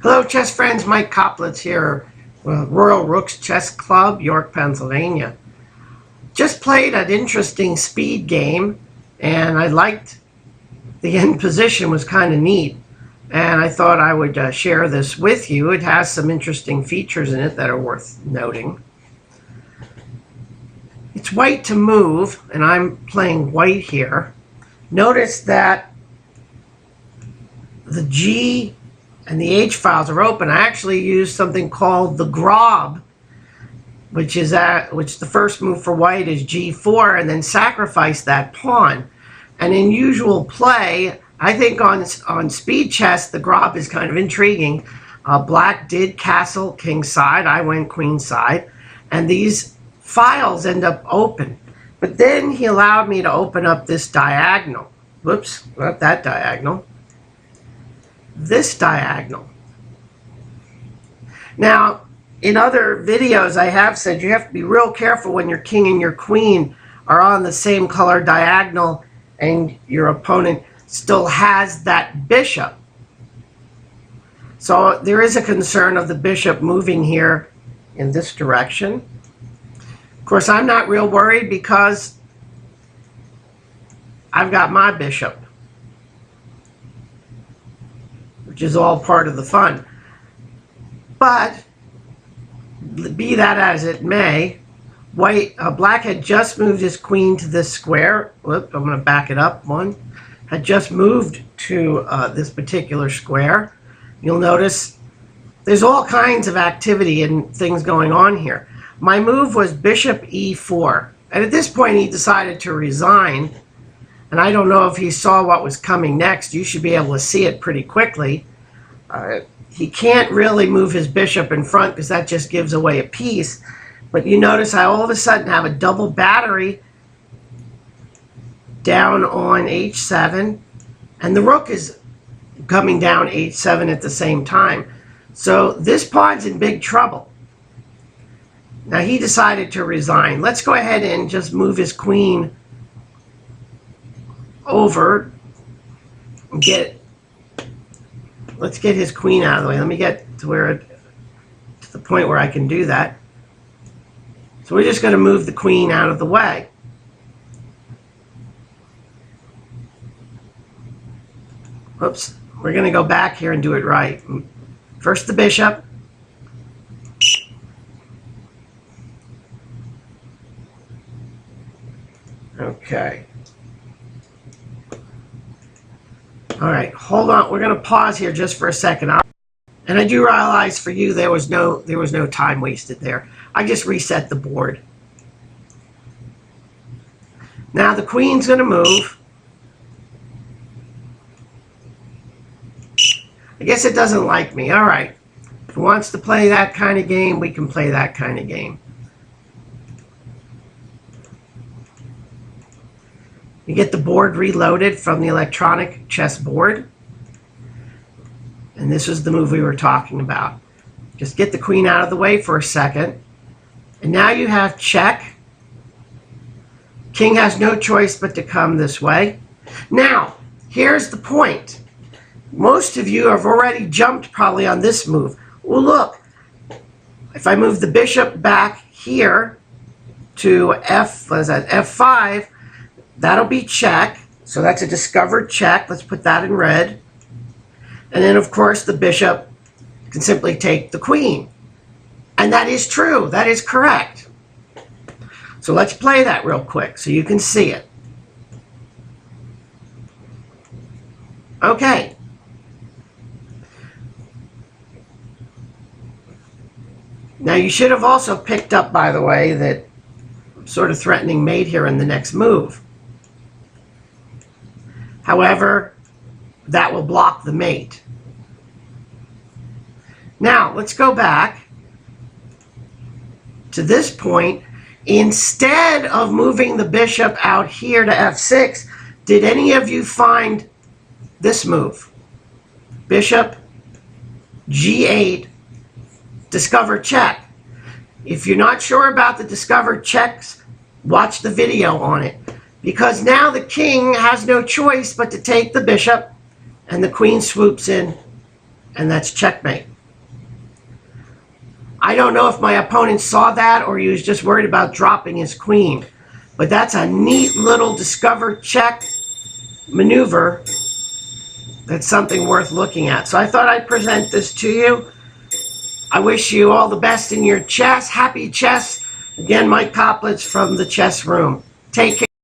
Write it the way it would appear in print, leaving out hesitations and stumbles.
Hello, chess friends. Mike Koplitz here with Royal Rooks Chess Club, York, Pennsylvania. Just played an interesting speed game, and I liked the end position was kind of neat. And I thought I would share this with you. It has some interesting features in it that are worth noting. It's white to move, and I'm playing white here. Notice that the G and the H files are open. I actually used something called the Grob, which the first move for white is G4, and then sacrifice that pawn. And in usual play, I think on speed chess, the Grob is kind of intriguing. Black did castle king side. I went queen side, and these files end up open. But then he allowed me to open up this diagonal. Whoops, not that diagonal. This diagonal. Now, in other videos I have said you have to be real careful when your king and your queen are on the same color diagonal and your opponent still has that bishop. So there is a concern of the bishop moving here in this direction. Of course, I'm not real worried because I've got my bishop, which is all part of the fun. But be that as it may, black had just moved his queen to this square. Whoop, I'm going to back it up one. Had just moved to this particular square. You'll notice there's all kinds of activity and things going on here. My move was bishop e4. And at this point he decided to resign. And I don't know if he saw what was coming next. You should be able to see it pretty quickly. He can't really move his bishop in front because that just gives away a piece. But you notice I all of a sudden have a double battery down on h7. And the rook is coming down h7 at the same time. So this pawn's in big trouble. Now he decided to resign. Let's go ahead and just move his queen over and let's get his queen out of the way. Let me get to the point where I can do that. So we're just going to move the queen out of the way. Oops, we're going to go back here and do it right. First the bishop. Okay. All right, hold on. We're going to pause here just for a second. And I do realize for you there was no time wasted there. I just reset the board. Now the queen's going to move. I guess it doesn't like me. All right. If it wants to play that kind of game, we can play that kind of game. You get the board reloaded from the electronic chess board. And this is the move we were talking about. Just get the queen out of the way for a second. And now you have check. King has no choice but to come this way. Now, here's the point. Most of you have already jumped probably on this move. Well, look. If I move the bishop back here to F5, that'll be check. So that's a discovered check. Let's put that in red. And then, of course, the bishop can simply take the queen. And that is true. That is correct. So let's play that real quick so you can see it. Okay. Now, you should have also picked up, by the way, that I'm sort of threatening mate here in the next move. However, that will block the mate. Now, let's go back to this point. Instead of moving the bishop out here to f6, did any of you find this move? Bishop, g8, discover check. If you're not sure about the discovered checks, watch the video on it. Because now the king has no choice but to take the bishop, and the queen swoops in, and that's checkmate. I don't know if my opponent saw that or he was just worried about dropping his queen. But that's a neat little discover check maneuver. That's something worth looking at. So I thought I'd present this to you. I wish you all the best in your chess. Happy chess. Again, Mike Koplitz from the Chess Room. Take care.